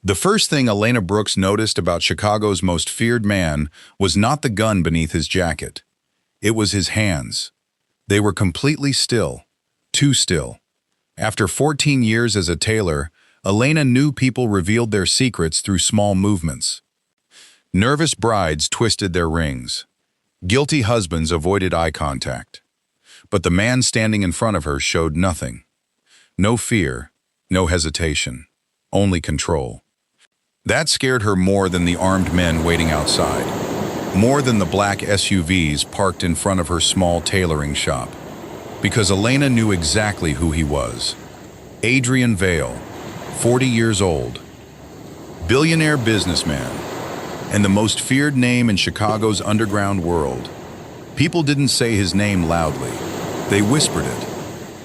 The first thing Elena Brooks noticed about Chicago's most feared man was not the gun beneath his jacket. It was his hands. They were completely still, too still. After 14 years as a tailor, Elena knew people revealed their secrets through small movements. Nervous brides twisted their rings. Guilty husbands avoided eye contact. But the man standing in front of her showed nothing. No fear, no hesitation, only control. That scared her more than the armed men waiting outside, more than the black SUVs parked in front of her small tailoring shop, because Elena knew exactly who he was. Adrian Vale, 40 years old, billionaire businessman, and the most feared name in Chicago's underground world. People didn't say his name loudly, they whispered it.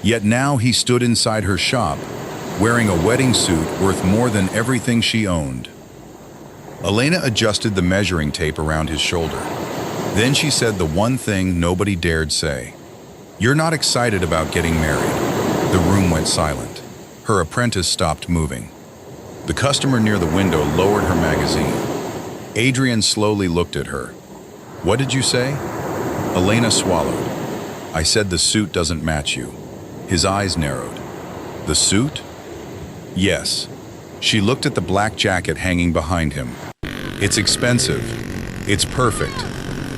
Yet now he stood inside her shop, wearing a wedding suit worth more than everything she owned. Elena adjusted the measuring tape around his shoulder. Then she said the one thing nobody dared say. "You're not excited about getting married." The room went silent. Her apprentice stopped moving. The customer near the window lowered her magazine. Adrian slowly looked at her. "What did you say?" Elena swallowed. "I said the suit doesn't match you." His eyes narrowed. "The suit?" "Yes." She looked at the black jacket hanging behind him. "It's expensive. It's perfect.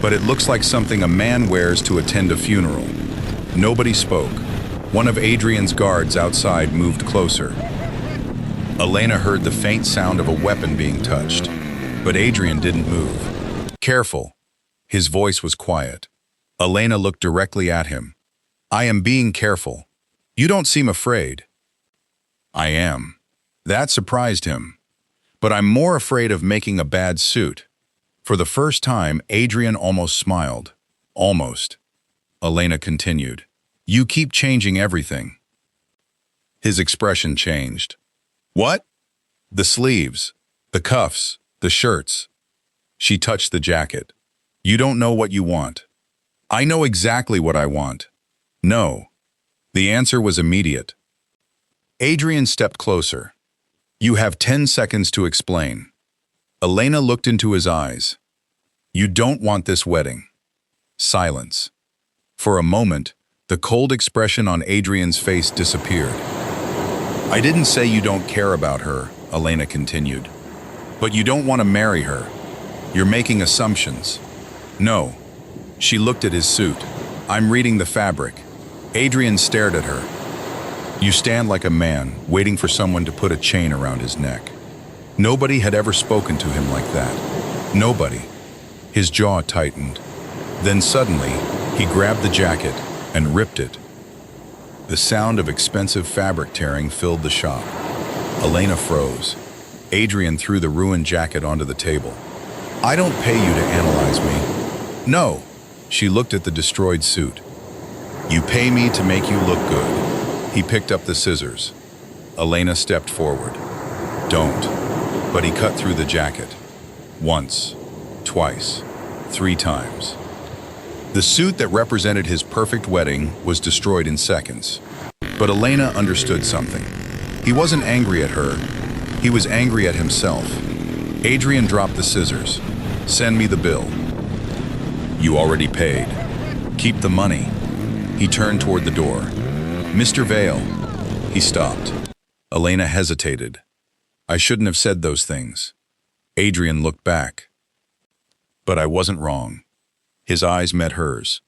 But it looks like something a man wears to attend a funeral." Nobody spoke. One of Adrian's guards outside moved closer. Elena heard the faint sound of a weapon being touched, but Adrian didn't move. "Careful." His voice was quiet. Elena looked directly at him. "I am being careful. You don't seem afraid." "I am." That surprised him. "But I'm more afraid of making a bad suit." For the first time, Adrian almost smiled. Almost. Elena continued. "You keep changing everything." His expression changed. "What?" "The sleeves, the cuffs, the shirts." She touched the jacket. "You don't know what you want." "I know exactly what I want." "No." The answer was immediate. Adrian stepped closer. "You have 10 seconds to explain." Elena looked into his eyes. "You don't want this wedding." Silence. For a moment, the cold expression on Adrian's face disappeared. "I didn't say you don't care about her," Elena continued. "But you don't want to marry her. You're making assumptions." "No." She looked at his suit. "I'm reading the fabric." Adrian stared at her. "You stand like a man, waiting for someone to put a chain around his neck." Nobody had ever spoken to him like that. Nobody. His jaw tightened. Then suddenly, he grabbed the jacket and ripped it. The sound of expensive fabric tearing filled the shop. Elena froze. Adrian threw the ruined jacket onto the table. "I don't pay you to analyze me." "No." She looked at the destroyed suit. "You pay me to make you look good." He picked up the scissors. Elena stepped forward. "Don't." But he cut through the jacket. Once, twice, 3 times. The suit that represented his perfect wedding was destroyed in seconds. But Elena understood something. He wasn't angry at her. He was angry at himself. Adrian dropped the scissors. "Send me the bill." "You already paid." "Keep the money." He turned toward the door. "Mr. Vale." He stopped. Elena hesitated. "I shouldn't have said those things." Adrian looked back. "But I wasn't wrong." His eyes met hers.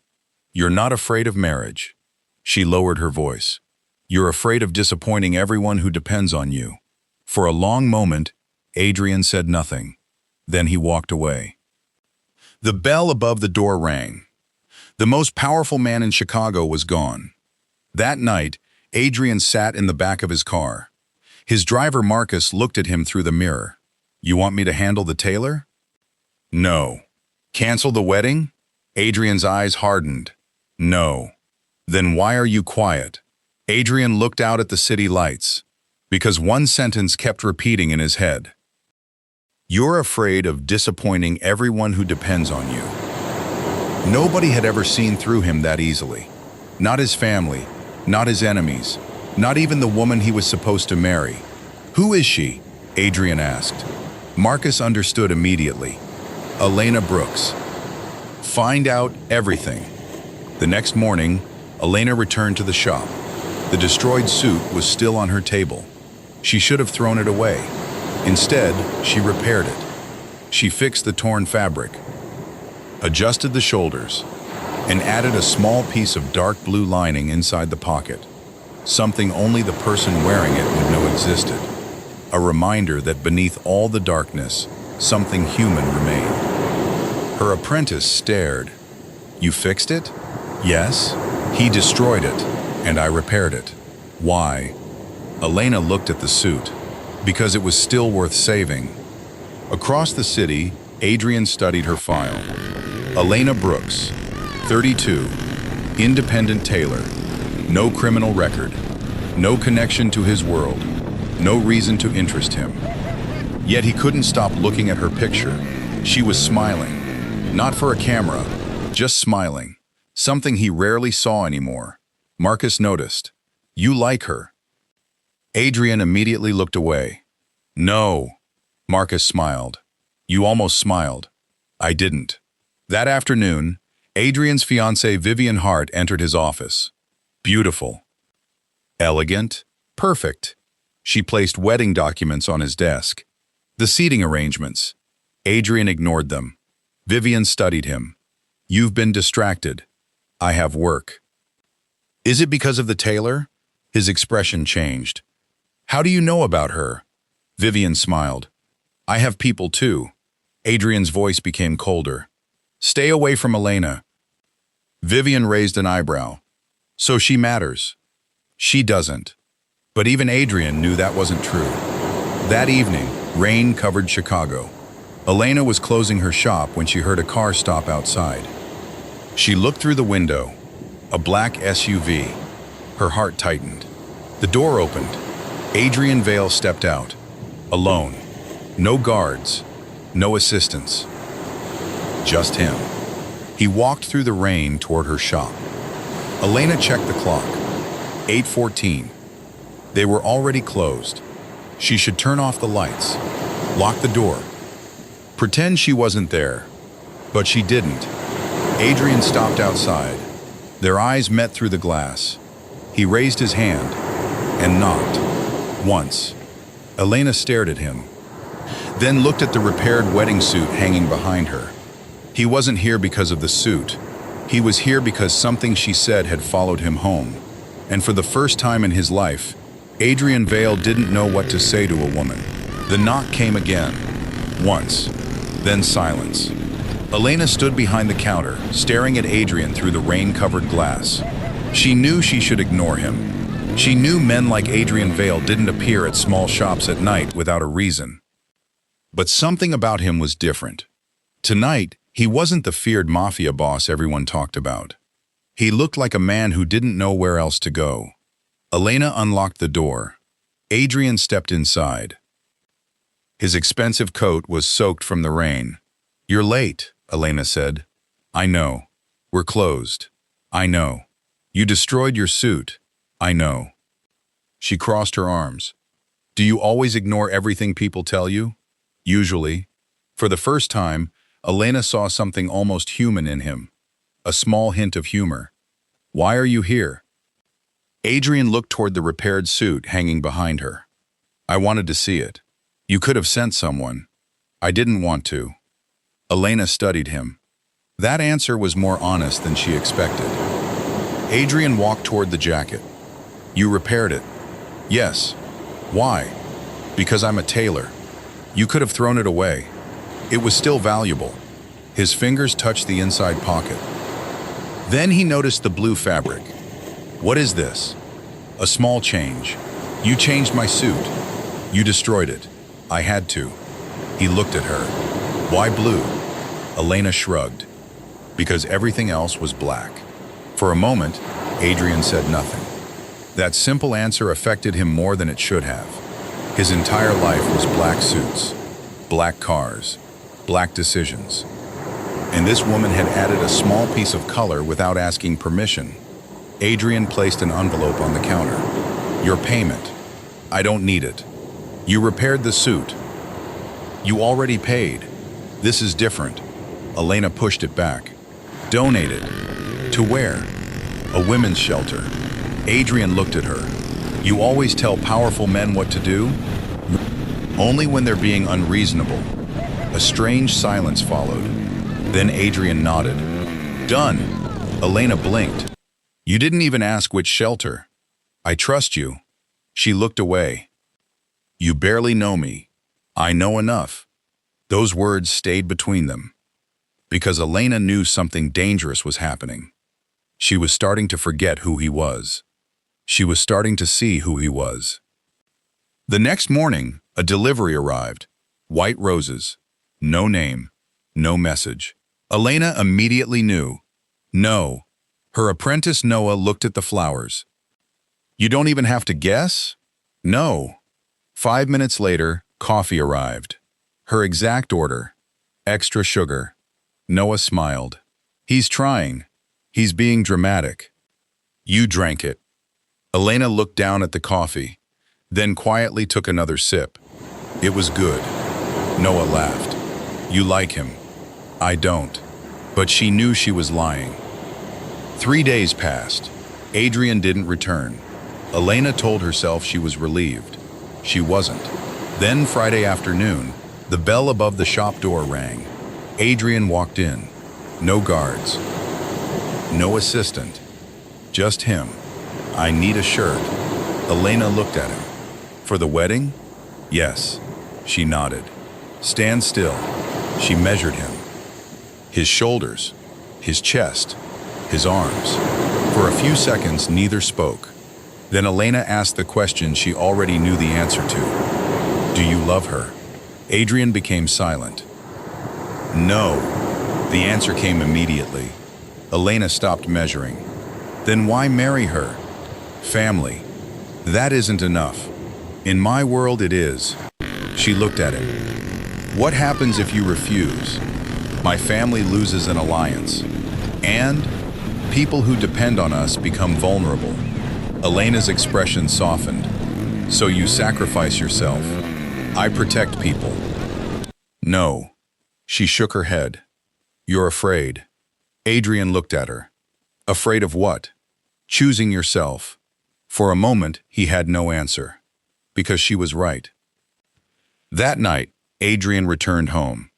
"You're not afraid of marriage." She lowered her voice. "You're afraid of disappointing everyone who depends on you." For a long moment, Adrian said nothing. Then he walked away. The bell above the door rang. The most powerful man in Chicago was gone. That night, Adrian sat in the back of his car. His driver Marcus looked at him through the mirror. "You want me to handle the tailor?" "No." "Cancel the wedding?" Adrian's eyes hardened. "No." "Then why are you quiet?" Adrian looked out at the city lights, because one sentence kept repeating in his head. "You're afraid of disappointing everyone who depends on you." Nobody had ever seen through him that easily. Not his family, not his enemies, not even the woman he was supposed to marry. Who is she? Adrian asked. Marcus understood immediately. Elena Brooks. Find out everything. The next morning, Elena returned to the shop. The destroyed suit was still on her table. She should have thrown it away. Instead, she repaired it. She fixed the torn fabric, adjusted the shoulders, and added a small piece of dark blue lining inside the pocket. Something only the person wearing it would know existed. A reminder that beneath all the darkness, something human remained. Her apprentice stared. You fixed it? Yes. He destroyed it, and I repaired it. Why? Elena looked at the suit. Because it was still worth saving. Across the city, Adrian studied her file. Elena Brooks, 32, independent tailor, no criminal record, no connection to his world, no reason to interest him. Yet he couldn't stop looking at her picture. She was smiling, not for a camera, just smiling, something he rarely saw anymore. Marcus noticed. You like her. Adrian immediately looked away. No, Marcus smiled. You almost smiled. I didn't. That afternoon, Adrian's fiancée Vivian Hart entered his office. Beautiful. Elegant. Perfect. She placed wedding documents on his desk. The seating arrangements. Adrian ignored them. Vivian studied him. You've been distracted. I have work. Is it because of the tailor? His expression changed. How do you know about her? Vivian smiled. I have people too. Adrian's voice became colder. Stay away from Elena. Vivian raised an eyebrow. So she matters. She doesn't. But even Adrian knew that wasn't true. That evening, rain covered Chicago. Elena was closing her shop when she heard a car stop outside. She looked through the window. A black SUV. Her heart tightened. The door opened. Adrian Vale stepped out. Alone. No guards. No assistants. Just him. He walked through the rain toward her shop. Elena checked the clock. 8:14. They were already closed. She should turn off the lights. Lock the door. Pretend she wasn't there. But she didn't. Adrian stopped outside. Their eyes met through the glass. He raised his hand and knocked. Once. Elena stared at him, then looked at the repaired wedding suit hanging behind her. He wasn't here because of the suit. He was here because something she said had followed him home. And for the first time in his life, Adrian Vale didn't know what to say to a woman. The knock came again. Once. Then silence. Elena stood behind the counter, staring at Adrian through the rain-covered glass. She knew she should ignore him. She knew men like Adrian Vale didn't appear at small shops at night without a reason. But something about him was different. Tonight, he wasn't the feared mafia boss everyone talked about. He looked like a man who didn't know where else to go. Elena unlocked the door. Adrian stepped inside. His expensive coat was soaked from the rain. You're late, Elena said. I know. We're closed. I know. You destroyed your suit. I know. She crossed her arms. Do you always ignore everything people tell you? Usually. For the first time, Elena saw something almost human in him. A small hint of humor. Why are you here? Adrian looked toward the repaired suit hanging behind her. I wanted to see it. You could have sent someone. I didn't want to. Elena studied him. That answer was more honest than she expected. Adrian walked toward the jacket. You repaired it. Yes. Why? Because I'm a tailor. You could have thrown it away. It was still valuable. His fingers touched the inside pocket. Then he noticed the blue fabric. What is this? A small change. You changed my suit. You destroyed it. I had to. He looked at her. Why blue? Elena shrugged. Because everything else was black. For a moment, Adrian said nothing. That simple answer affected him more than it should have. His entire life was black suits, black cars, black decisions. And this woman had added a small piece of color without asking permission. Adrian placed an envelope on the counter. Your payment. I don't need it. You repaired the suit. You already paid. This is different. Elena pushed it back. Donated. To where? A women's shelter. Adrian looked at her. You always tell powerful men what to do? Only when they're being unreasonable. A strange silence followed. Then Adrian nodded. Done. Elena blinked. You didn't even ask which shelter. I trust you. She looked away. You barely know me. I know enough. Those words stayed between them. Because Elena knew something dangerous was happening. She was starting to forget who he was. She was starting to see who he was. The next morning, a delivery arrived. White roses. No name. No message. Elena immediately knew. No. Her apprentice Noah looked at the flowers. You don't even have to guess? No. 5 minutes later, coffee arrived. Her exact order. Extra sugar. Noah smiled. He's trying. He's being dramatic. You drank it. Elena looked down at the coffee, then quietly took another sip. It was good. Noah laughed. You like him. I don't. But she knew she was lying. 3 days passed. Adrian didn't return. Elena told herself she was relieved. She wasn't. Then Friday afternoon, the bell above the shop door rang. Adrian walked in. No guards. No assistant. Just him. I need a shirt. Elena looked at him. For the wedding? Yes. She nodded. Stand still. She measured him. His shoulders, his chest, his arms. For a few seconds, neither spoke. Then Elena asked the question she already knew the answer to. Do you love her? Adrian became silent. No. The answer came immediately. Elena stopped measuring. Then why marry her? Family. That isn't enough. In my world, it is. She looked at him. What happens if you refuse? My family loses an alliance. And people who depend on us become vulnerable. Elena's expression softened. So you sacrifice yourself. I protect people. No. She shook her head. You're afraid. Adrian looked at her. Afraid of what? Choosing yourself. For a moment, he had no answer. Because she was right. That night, Adrian returned home.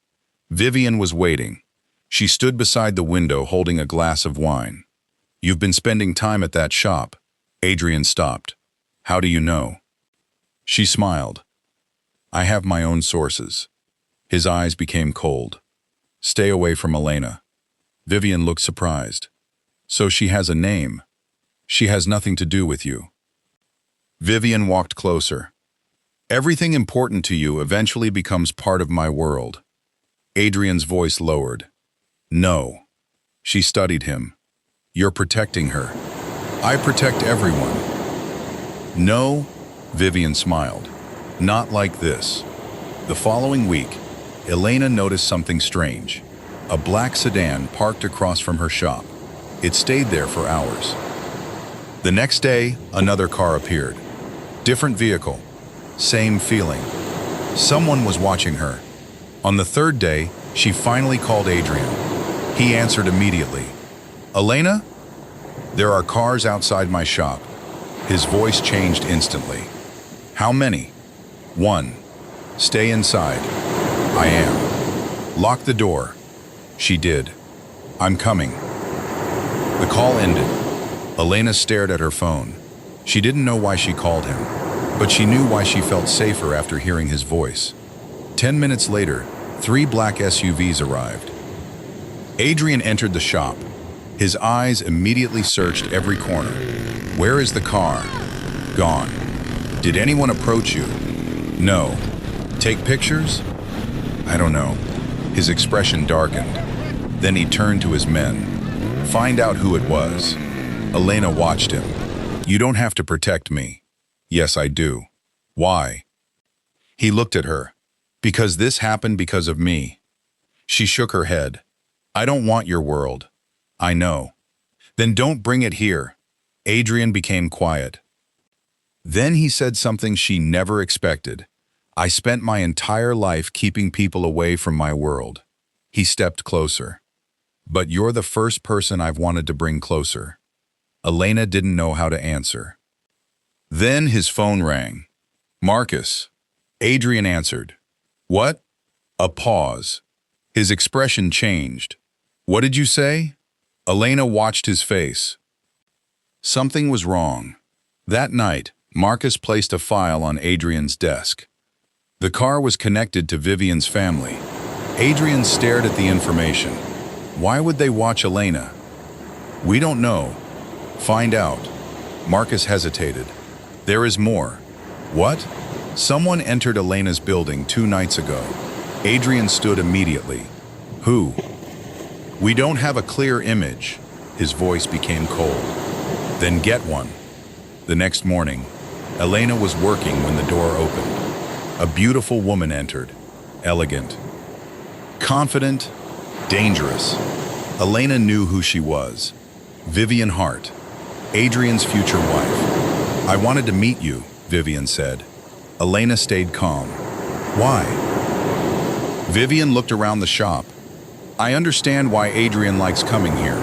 Vivian was waiting. She stood beside the window holding a glass of wine. You've been spending time at that shop. Adrian stopped. How do you know? She smiled. I have my own sources. His eyes became cold. Stay away from Elena. Vivian looked surprised. So she has a name. She has nothing to do with you. Vivian walked closer. Everything important to you eventually becomes part of my world. Adrian's voice lowered. No. She studied him. You're protecting her. I protect everyone. No, Vivian smiled. Not like this. The following week, Elena noticed something strange. A black sedan parked across from her shop. It stayed there for hours. The next day, another car appeared. Different vehicle. Same feeling. Someone was watching her. On the third day, she finally called Adrian. He answered immediately. Elena? There are cars outside my shop. His voice changed instantly. How many? 1. Stay inside. I am. Lock the door. She did. I'm coming. The call ended. Elena stared at her phone. She didn't know why she called him, but she knew why she felt safer after hearing his voice. 10 minutes later, 3 black SUVs arrived. Adrian entered the shop. His eyes immediately searched every corner. Where is the car? Gone. Did anyone approach you? No. Take pictures? I don't know. His expression darkened. Then he turned to his men. Find out who it was. Elena watched him. You don't have to protect me. Yes, I do. Why? He looked at her. Because this happened because of me. She shook her head. I don't want your world. I know. Then don't bring it here. Adrian became quiet. Then he said something she never expected. I spent my entire life keeping people away from my world. He stepped closer. But you're the first person I've wanted to bring closer. Elena didn't know how to answer. Then his phone rang. Marcus. Adrian answered. What? A pause. His expression changed. What did you say? Elena watched his face. Something was wrong. That night, Marcus placed a file on Adrian's desk. The car was connected to Vivian's family. Adrian stared at the information. Why would they watch Elena? We don't know. Find out. Marcus hesitated. There is more. What? Someone entered Elena's building 2 nights ago. Adrian stood immediately. Who? We don't have a clear image. His voice became cold. Then get one. The next morning, Elena was working when the door opened. A beautiful woman entered. Elegant. Confident. Dangerous. Elena knew who she was. Vivian Hart. Adrian's future wife. I wanted to meet you, Vivian said. Elena stayed calm. Why? Vivian looked around the shop. I understand why Adrian likes coming here.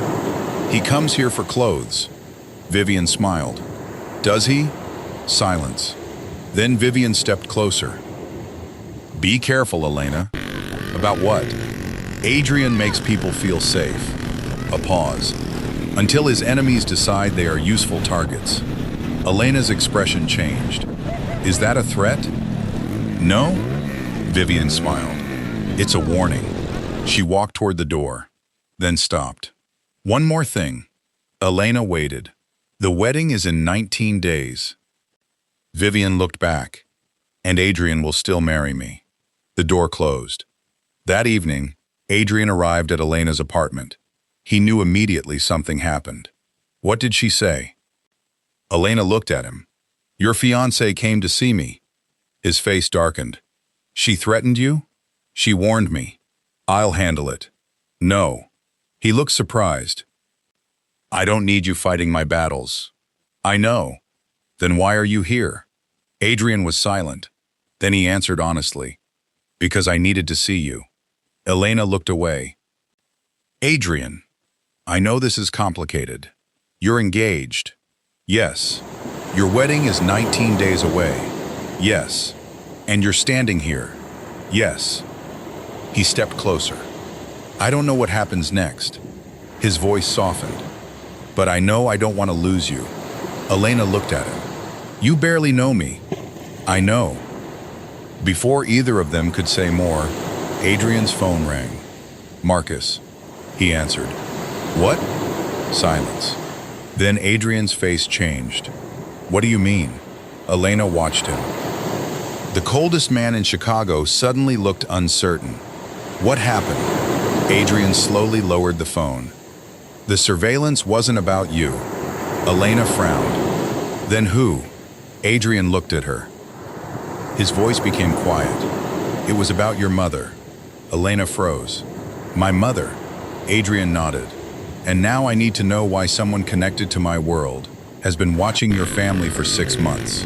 He comes here for clothes. Vivian smiled. Does he? Silence. Then Vivian stepped closer. Be careful, Elena. About what? Adrian makes people feel safe. A pause. Until his enemies decide they are useful targets. Elena's expression changed. Is that a threat? No? Vivian smiled. It's a warning. She walked toward the door, then stopped. One more thing. Elena waited. The wedding is in 19 days. Vivian looked back. And Adrian will still marry me. The door closed. That evening, Adrian arrived at Elena's apartment. He knew immediately something happened. What did she say? Elena looked at him. Your fiancé came to see me. His face darkened. She threatened you? She warned me. I'll handle it. No. He looked surprised. I don't need you fighting my battles. I know. Then why are you here? Adrian was silent. Then he answered honestly. Because I needed to see you. Elena looked away. Adrian, I know this is complicated. You're engaged. Yes. Your wedding is 19 days away. Yes. And you're standing here. Yes. He stepped closer. I don't know what happens next. His voice softened. But I know I don't want to lose you. Elena looked at him. You barely know me. I know. Before either of them could say more, Adrian's phone rang. Marcus. He answered. What? Silence. Then Adrian's face changed. What do you mean? Elena watched him. The coldest man in Chicago suddenly looked uncertain. What happened? Adrian slowly lowered the phone. The surveillance wasn't about you. Elena frowned. Then who? Adrian looked at her. His voice became quiet. It was about your mother. Elena froze. My mother? Adrian nodded. And now I need to know why someone connected to my world has been watching your family for 6 months.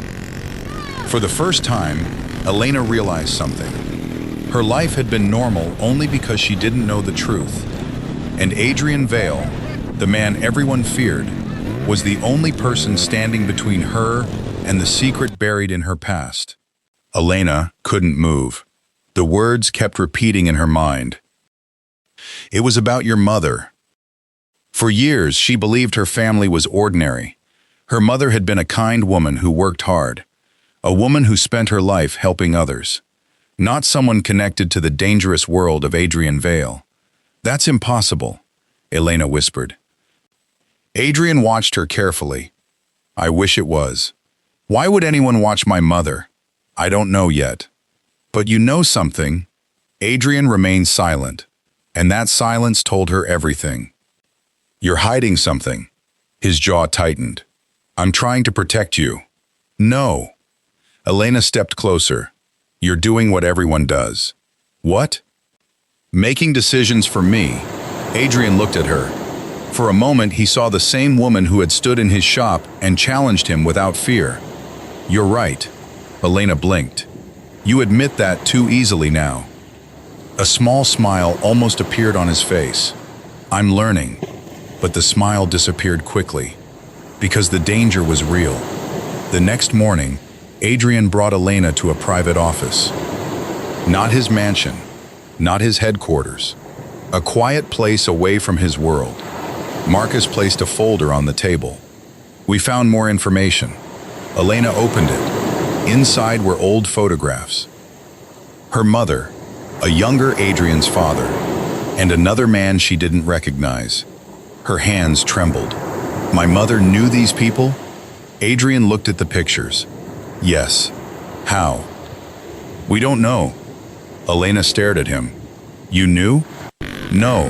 For the first time, Elena realized something. Her life had been normal only because she didn't know the truth. And Adrian Vale, the man everyone feared, was the only person standing between her and the secret buried in her past. Elena couldn't move. The words kept repeating in her mind. It was about your mother. For years, she believed her family was ordinary. Her mother had been a kind woman who worked hard, a woman who spent her life helping others, not someone connected to the dangerous world of Adrian Vale. That's impossible, Elena whispered. Adrian watched her carefully. I wish it was. Why would anyone watch my mother? I don't know yet. But you know something. Adrian remained silent, and that silence told her everything. You're hiding something. His jaw tightened. I'm trying to protect you. No. Elena stepped closer. You're doing what everyone does. What? Making decisions for me. Adrian looked at her. For a moment, he saw the same woman who had stood in his shop and challenged him without fear. You're right. Elena blinked. You admit that too easily now. A small smile almost appeared on his face. I'm learning, but the smile disappeared quickly, because the danger was real. The next morning, Adrian brought Elena to a private office. Not his mansion, not his headquarters. A quiet place away from his world. Marcus placed a folder on the table. We found more information. Elena opened it. Inside were old photographs. Her mother, a younger Adrian's father, and another man she didn't recognize. Her hands trembled. My mother knew these people? Adrian looked at the pictures. Yes. How? We don't know. Elena stared at him. You knew? No.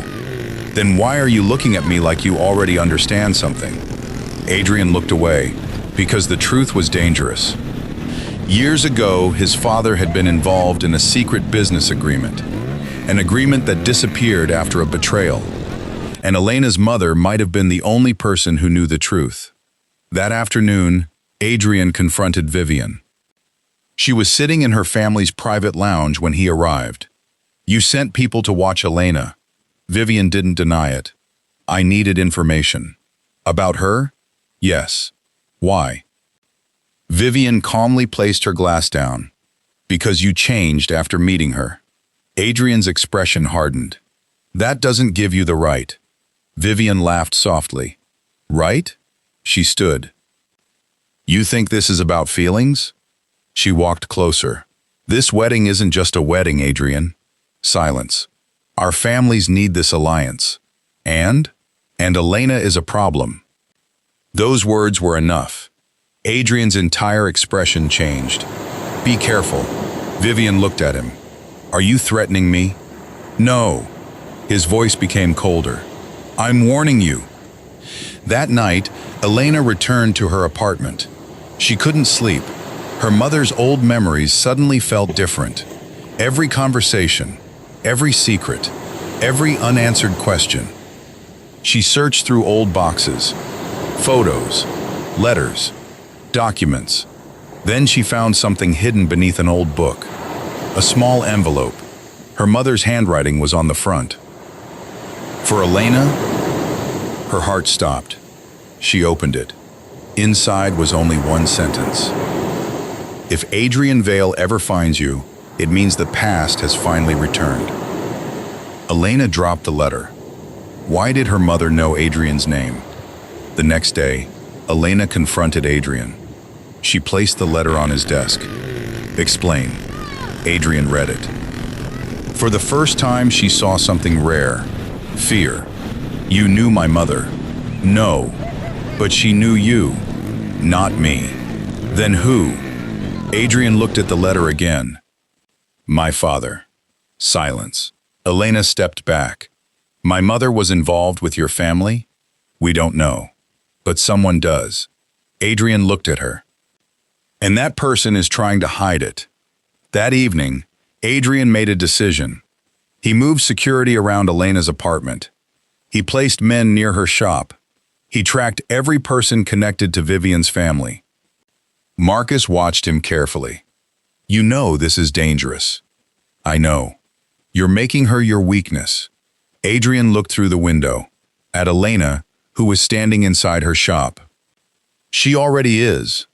Then why are you looking at me like you already understand something? Adrian looked away, because the truth was dangerous. Years ago, his father had been involved in a secret business agreement, an agreement that disappeared after a betrayal. And Elena's mother might have been the only person who knew the truth. That afternoon, Adrian confronted Vivian. She was sitting in her family's private lounge when he arrived. You sent people to watch Elena. Vivian didn't deny it. I needed information. About her? Yes. Why? Vivian calmly placed her glass down. Because you changed after meeting her. Adrian's expression hardened. That doesn't give you the right. Vivian laughed softly. Right? She stood. You think this is about feelings? She walked closer. This wedding isn't just a wedding, Adrian. Silence. Our families need this alliance. And Elena is a problem. Those words were enough. Adrian's entire expression changed. Be careful. Vivian looked at him. Are you threatening me? No. His voice became colder. I'm warning you. That night, Elena returned to her apartment. She couldn't sleep. Her mother's old memories suddenly felt different. Every conversation, every secret, every unanswered question. She searched through old boxes, photos, letters, documents. Then she found something hidden beneath an old book. A small envelope. Her mother's handwriting was on the front. For Elena, her heart stopped. She opened it. Inside was only one sentence. If Adrian Vale ever finds you, it means the past has finally returned. Elena dropped the letter. Why did her mother know Adrian's name? The next day, Elena confronted Adrian. She placed the letter on his desk. Explain. Adrian read it. For the first time, she saw something rare. Fear. You knew my mother. No. But she knew you. Not me. Then who? Adrian looked at the letter again. My father. Silence. Elena stepped back. My mother was involved with your family? We don't know. But someone does. Adrian looked at her. And that person is trying to hide it. That evening, Adrian made a decision. He moved security around Elena's apartment. He placed men near her shop. He tracked every person connected to Vivian's family. Marcus watched him carefully. You know this is dangerous. I know. You're making her your weakness. Adrian looked through the window, at Elena, who was standing inside her shop. She already is.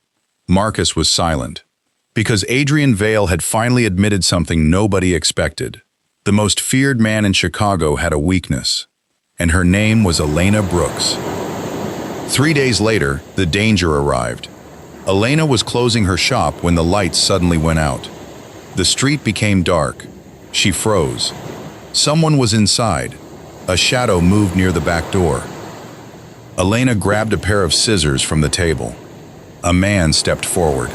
Marcus was silent, because Adrian Vale had finally admitted something nobody expected. The most feared man in Chicago had a weakness, and her name was Elena Brooks. 3 days later, the danger arrived. Elena was closing her shop when the lights suddenly went out. The street became dark. She froze. Someone was inside. A shadow moved near the back door. Elena grabbed a pair of scissors from the table. A man stepped forward.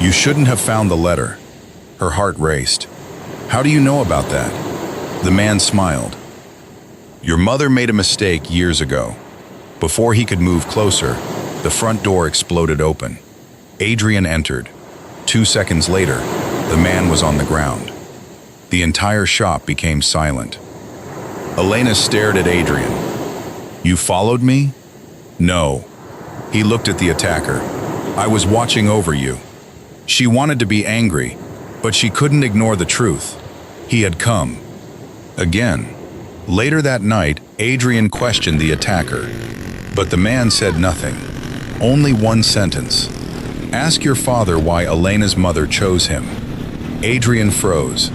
You shouldn't have found the letter. Her heart raced. How do you know about that? The man smiled. Your mother made a mistake years ago. Before he could move closer, the front door exploded open. Adrian entered. 2 seconds later, the man was on the ground. The entire shop became silent. Elena stared at Adrian. You followed me? No. He looked at the attacker. I was watching over you. She wanted to be angry, But she couldn't ignore the truth. He had come. Again. Later that night, Adrian questioned the attacker. But the man said nothing. Only one sentence. Ask your father why Elena's mother chose him. Adrian froze.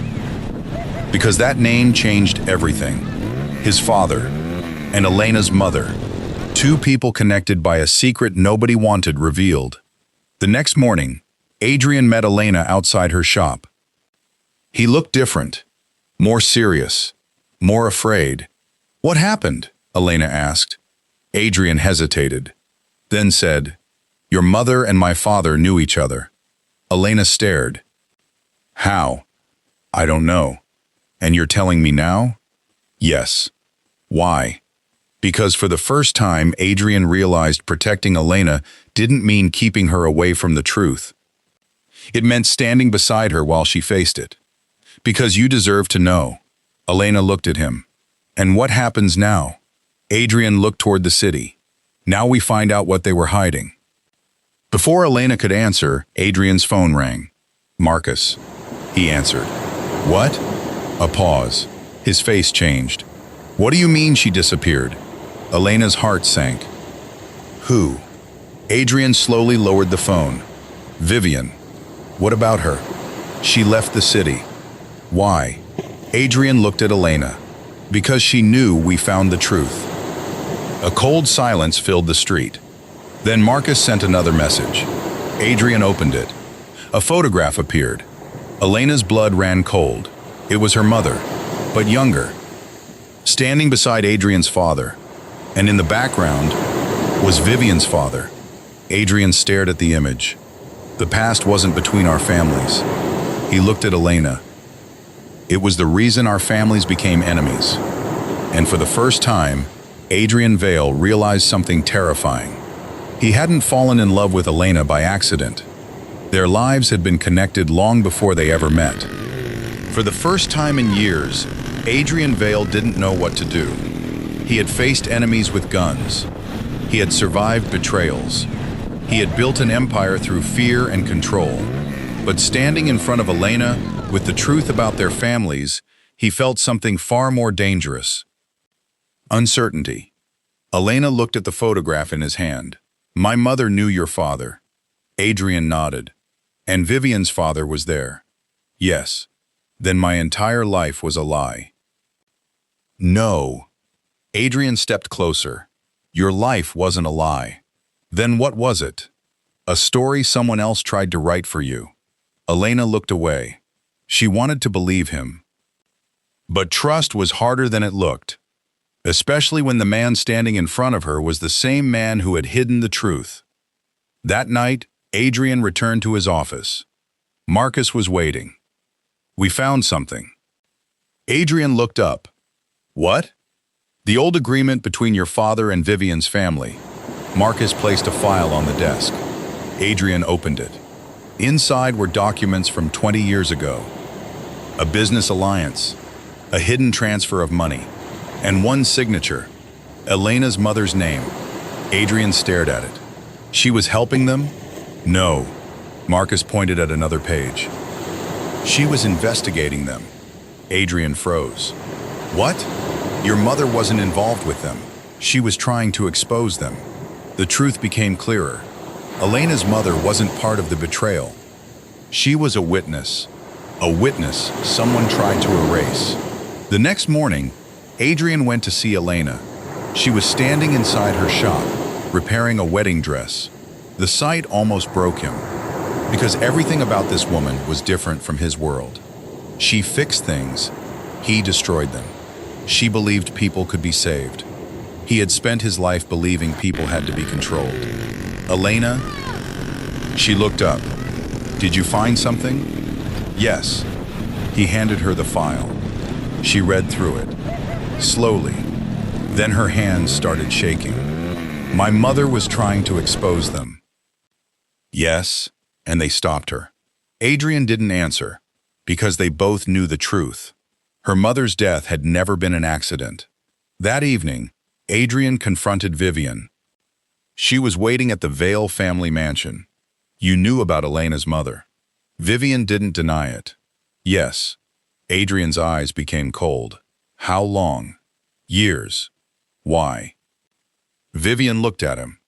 Because that name changed everything. His father and Elena's mother. Two people connected by a secret nobody wanted revealed. The next morning, Adrian met Elena outside her shop. He looked different. More serious. More afraid. What happened? Elena asked. Adrian hesitated. Then said, Your mother and my father knew each other. Elena stared. How? I don't know. And you're telling me now? Yes. Why? Because for the first time, Adrian realized protecting Elena didn't mean keeping her away from the truth. It meant standing beside her while she faced it. Because you deserve to know. Elena looked at him. And what happens now? Adrian looked toward the city. Now we find out what they were hiding. Before Elena could answer, Adrian's phone rang. Marcus. He answered. What? A pause. His face changed. What do you mean she disappeared? Elena's heart sank. Who? Adrian slowly lowered the phone. Vivian. What about her? She left the city. Why? Adrian looked at Elena. Because she knew we found the truth. A cold silence filled the street. Then Marcus sent another message. Adrian opened it. A photograph appeared. Elena's blood ran cold. It was her mother, but younger. Standing beside Adrian's father, and in the background was Vivian's father. Adrian stared at the image. The past wasn't between our families. He looked at Elena. It was the reason our families became enemies. And for the first time, Adrian Vale realized something terrifying. He hadn't fallen in love with Elena by accident. Their lives had been connected long before they ever met. For the first time in years, Adrian Vale didn't know what to do. He had faced enemies with guns. He had survived betrayals. He had built an empire through fear and control. But standing in front of Elena, with the truth about their families, he felt something far more dangerous. Uncertainty. Elena looked at the photograph in his hand. My mother knew your father. Adrian nodded. And Vivian's father was there. Yes. Then my entire life was a lie. No. Adrian stepped closer. Your life wasn't a lie. Then what was it? A story someone else tried to write for you. Elena looked away. She wanted to believe him. But trust was harder than it looked, especially when the man standing in front of her was the same man who had hidden the truth. That night, Adrian returned to his office. Marcus was waiting. We found something. Adrian looked up. What? The old agreement between your father and Vivian's family. Marcus placed a file on the desk. Adrian opened it. Inside were documents from 20 years ago. A business alliance, a hidden transfer of money, and one signature, Elena's mother's name. Adrian stared at it. She was helping them? No. Marcus pointed at another page. She was investigating them. Adrian froze. What? Your mother wasn't involved with them. She was trying to expose them. The truth became clearer. Elena's mother wasn't part of the betrayal. She was a witness. A witness someone tried to erase. The next morning, Adrian went to see Elena. She was standing inside her shop, repairing a wedding dress. The sight almost broke him, because everything about this woman was different from his world. She fixed things. He destroyed them. She believed people could be saved. He had spent his life believing people had to be controlled. Elena? She looked up. Did you find something? Yes. He handed her the file. She read through it, slowly. Then her hands started shaking. My mother was trying to expose them. Yes, and they stopped her. Adrian didn't answer, because they both knew the truth. Her mother's death had never been an accident. That evening, Adrian confronted Vivian. She was waiting at the Vale family mansion. You knew about Elena's mother. Vivian didn't deny it. Yes. Adrian's eyes became cold. How long? Years. Why? Vivian looked at him.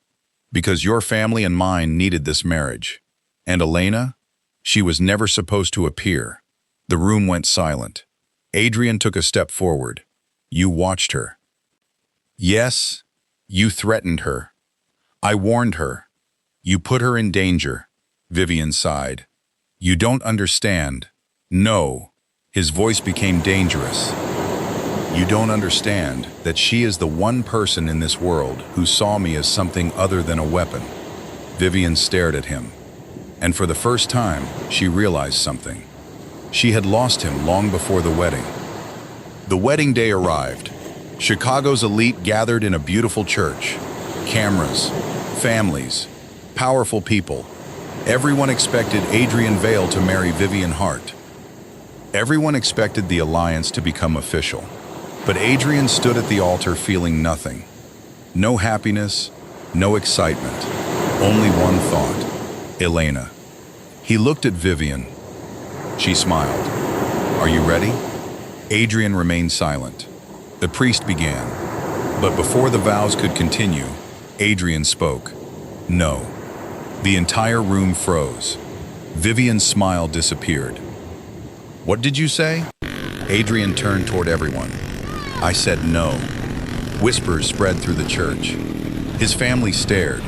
Because your family and mine needed this marriage. And Elena? She was never supposed to appear. The room went silent. Adrian took a step forward. You watched her. Yes, you threatened her. I warned her. You put her in danger. Vivian sighed. You don't understand. No. His voice became dangerous. You don't understand that she is the one person in this world who saw me as something other than a weapon. Vivian stared at him. And for the first time, she realized something. She had lost him long before the wedding. The wedding day arrived. Chicago's elite gathered in a beautiful church. Cameras, families, powerful people. Everyone expected Adrian Vale to marry Vivian Hart. Everyone expected the alliance to become official. But Adrian stood at the altar feeling nothing. No happiness, no excitement. Only one thought. Elena. He looked at Vivian. She smiled. Are you ready? Adrian remained silent. The priest began. But before the vows could continue, Adrian spoke. No. The entire room froze. Vivian's smile disappeared. What did you say? Adrian turned toward everyone. I said no. Whispers spread through the church. His family stared.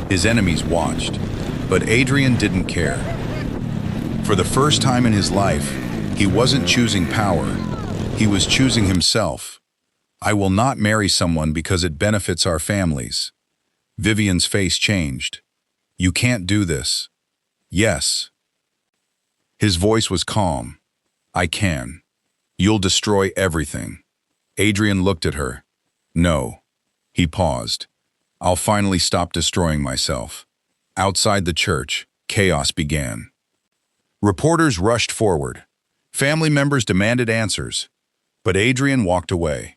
His enemies watched. But Adrian didn't care. For the first time in his life, he wasn't choosing power. He was choosing himself. I will not marry someone because it benefits our families. Vivian's face changed. You can't do this. Yes. His voice was calm. I can. You'll destroy everything. Adrian looked at her. No. He paused. I'll finally stop destroying myself. Outside the church, chaos began. Reporters rushed forward. Family members demanded answers. But Adrian walked away.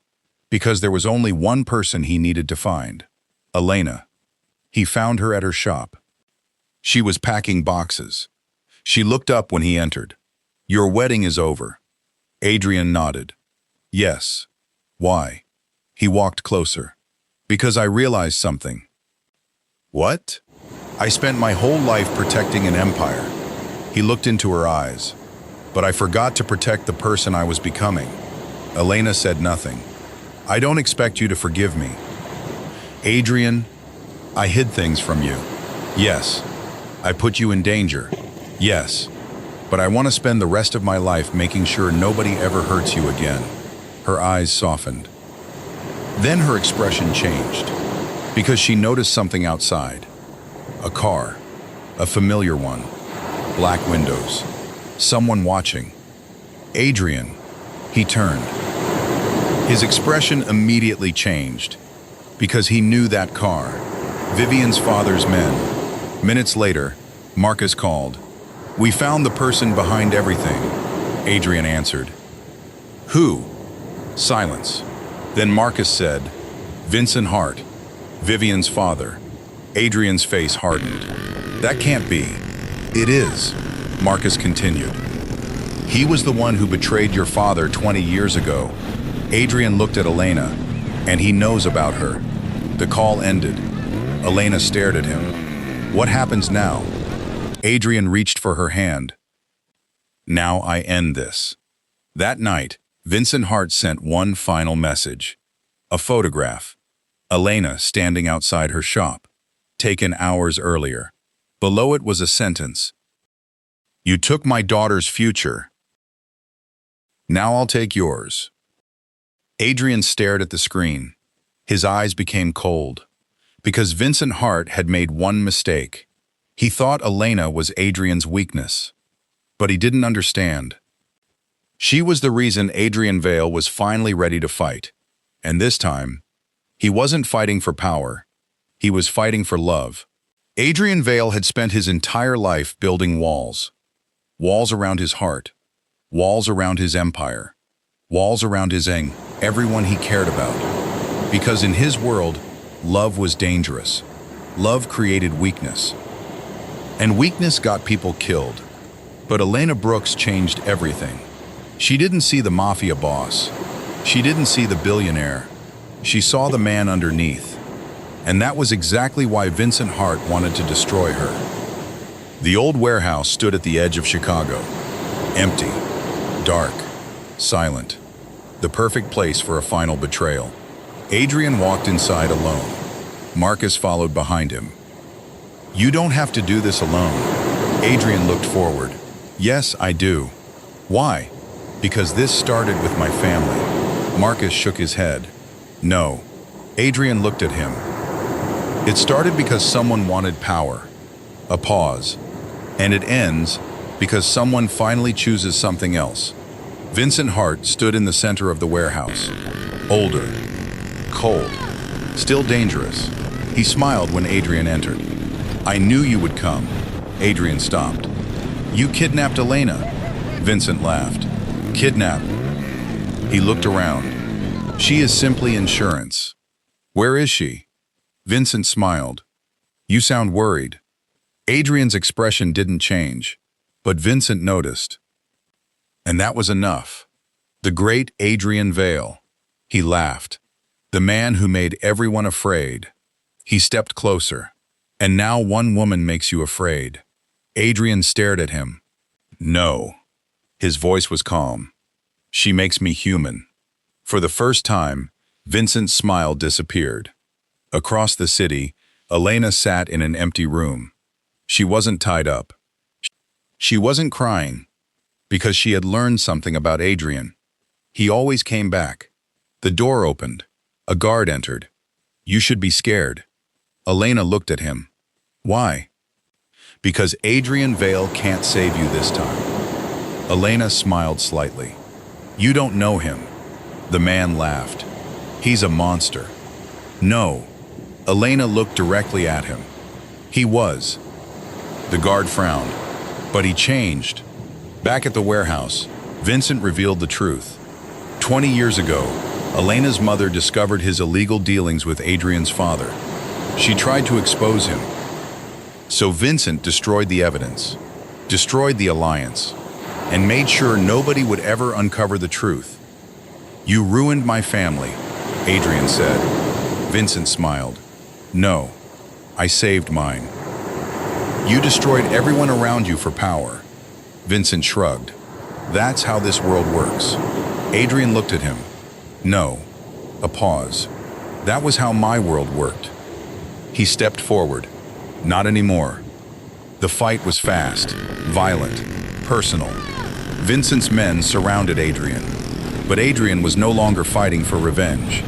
Because there was only one person he needed to find. Elena. He found her at her shop. She was packing boxes. She looked up when he entered. Your wedding is over. Adrian nodded. Yes. Why? He walked closer. Because I realized something. What? I spent my whole life protecting an empire. He looked into her eyes. But I forgot to protect the person I was becoming. Elena said nothing. I don't expect you to forgive me. Adrian, I hid things from you. Yes. I put you in danger. Yes. But I want to spend the rest of my life making sure nobody ever hurts you again. Her eyes softened. Then her expression changed, because she noticed something outside. A car, a familiar one, black windows, someone watching. Adrian. He turned. His expression immediately changed, because he knew that car, Vivian's father's men. Minutes later, Marcus called. We found the person behind everything, Adrian answered. Who? Silence. Then Marcus said, Vincent Hart, Vivian's father. Adrian's face hardened. That can't be. It is, Marcus continued. He was the one who betrayed your father 20 years ago. Adrian looked at Elena, and he knows about her. The call ended. Elena stared at him. What happens now? Adrian reached for her hand. Now I end this. That night, Vincent Hart sent one final message. A photograph. Elena standing outside her shop, taken hours earlier. Below it was a sentence. You took my daughter's future. Now I'll take yours. Adrian stared at the screen. His eyes became cold. Because Vincent Hart had made one mistake. He thought Elena was Adrian's weakness. But he didn't understand. She was the reason Adrian Vale was finally ready to fight. And this time, he wasn't fighting for power. He was fighting for love. Adrian Vale had spent his entire life building walls. Walls around his heart. Walls around his empire. Walls around everyone he cared about. Because in his world, love was dangerous. Love created weakness. And weakness got people killed. But Elena Brooks changed everything. She didn't see the Mafia Boss. She didn't see the billionaire. She saw the man underneath. And that was exactly why Vincent Hart wanted to destroy her. The old warehouse stood at the edge of Chicago. Empty, dark, silent. The perfect place for a final betrayal. Adrian walked inside alone. Marcus followed behind him. "You don't have to do this alone." Adrian looked forward. "Yes, I do." "Why?" "Because this started with my family." Marcus shook his head. "No." Adrian looked at him. "It started because someone wanted power." A pause. "And it ends because someone finally chooses something else." Vincent Hart stood in the center of the warehouse. Older, cold, still dangerous. He smiled when Adrian entered. "I knew you would come." Adrian stopped. "You kidnapped Elena." Vincent laughed. "Kidnap?" He looked around. "She is simply insurance." "Where is she?" Vincent smiled. "You sound worried." Adrian's expression didn't change, but Vincent noticed. And that was enough. The great Adrian Vale. He laughed. The man who made everyone afraid. He stepped closer. "And now one woman makes you afraid." Adrian stared at him. "No." His voice was calm. "She makes me human." For the first time, Vincent's smile disappeared. Across the city, Elena sat in an empty room. She wasn't tied up. She wasn't crying, because she had learned something about Adrian. He always came back. The door opened. A guard entered. "You should be scared." Elena looked at him. "Why?" "Because Adrian Vale can't save you this time." Elena smiled slightly. "You don't know him." The man laughed. "He's a monster." "No." Elena looked directly at him. "He was." The guard frowned. "But he changed." Back at the warehouse, Vincent revealed the truth. 20 years ago, Elena's mother discovered his illegal dealings with Adrian's father. She tried to expose him. So Vincent destroyed the evidence, destroyed the alliance, and made sure nobody would ever uncover the truth. "You ruined my family," Adrian said. Vincent smiled. "No, I saved mine." "You destroyed everyone around you for power." Vincent shrugged. "That's how this world works." Adrian looked at him. "No." A pause. "That was how my world worked." He stepped forward. "Not anymore." The fight was fast, violent, personal. Vincent's men surrounded Adrian. But Adrian was no longer fighting for revenge.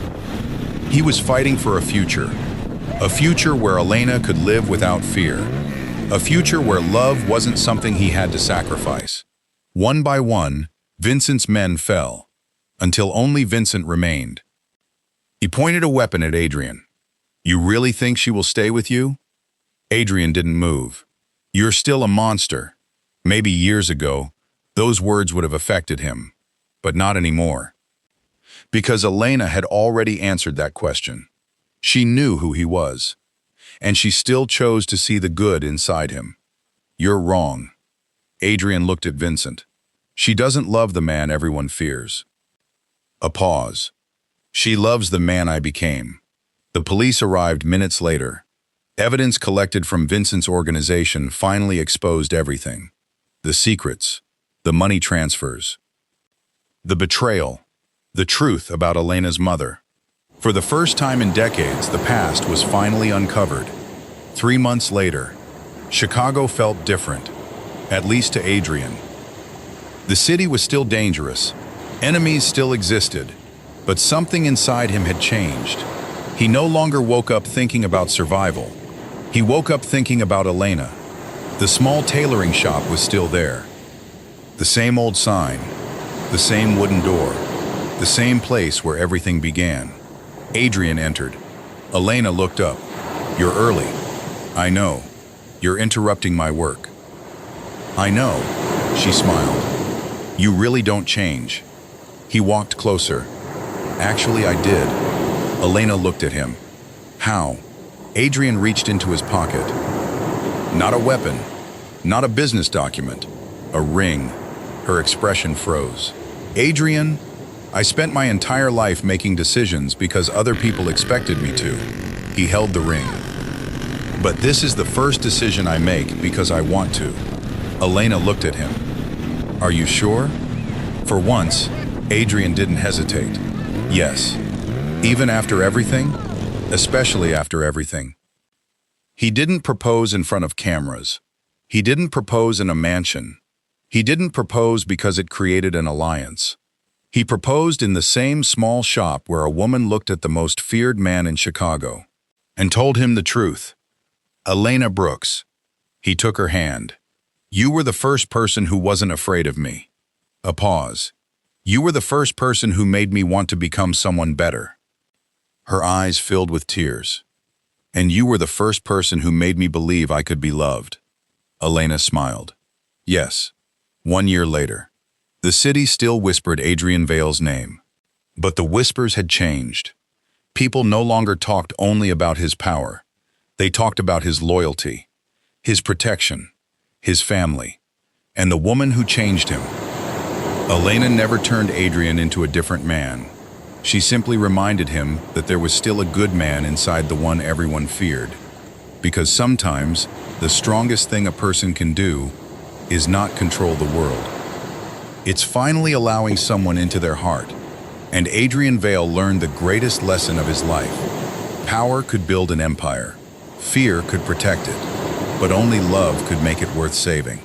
He was fighting for a future where Elena could live without fear, a future where love wasn't something he had to sacrifice. One by one, Vincent's men fell, until only Vincent remained. He pointed a weapon at Adrian. "You really think she will stay with you?" Adrian didn't move. "You're still a monster." Maybe years ago, those words would have affected him, but not anymore. Because Elena had already answered that question. She knew who he was, and she still chose to see the good inside him. "You're wrong." Adrian looked at Vincent. "She doesn't love the man everyone fears." A pause. "She loves the man I became." The police arrived minutes later. Evidence collected from Vincent's organization finally exposed everything. The secrets, the money transfers, the betrayal, the truth about Elena's mother. For the first time in decades, the past was finally uncovered. 3 months later, Chicago felt different, at least to Adrian. The city was still dangerous, enemies still existed, but something inside him had changed. He no longer woke up thinking about survival. He woke up thinking about Elena. The small tailoring shop was still there. The same old sign, the same wooden door, the same place where everything began. Adrian entered. Elena looked up. "You're early." "I know. You're interrupting my work." "I know." She smiled. "You really don't change." He walked closer. "Actually, I did." Elena looked at him. "How?" Adrian reached into his pocket. Not a weapon, not a business document, A ring. Her expression froze. Adrian, I spent my entire life making decisions because other people expected me to. He held the ring. But this is the first decision I make because I want to. Elena looked at him. Are you sure? For once, Adrian didn't hesitate. Yes. Even after everything? Especially after everything. He didn't propose in front of cameras. He didn't propose in a mansion. He didn't propose because it created an alliance. He proposed in the same small shop where a woman looked at the most feared man in Chicago and told him the truth. Elena Brooks. He took her hand. You were the first person who wasn't afraid of me. A pause. You were the first person who made me want to become someone better. Her eyes filled with tears. And you were the first person who made me believe I could be loved. Elena smiled. Yes. 1 year later. The city still whispered Adrian Vale's name. But the whispers had changed. People no longer talked only about his power. They talked about his loyalty, his protection, his family, and the woman who changed him. Elena never turned Adrian into a different man. She simply reminded him that there was still a good man inside the one everyone feared. Because sometimes, the strongest thing a person can do is not control the world. It's finally allowing someone into their heart. And Adrian Vale learned the greatest lesson of his life. Power could build an empire. Fear could protect it. But only love could make it worth saving.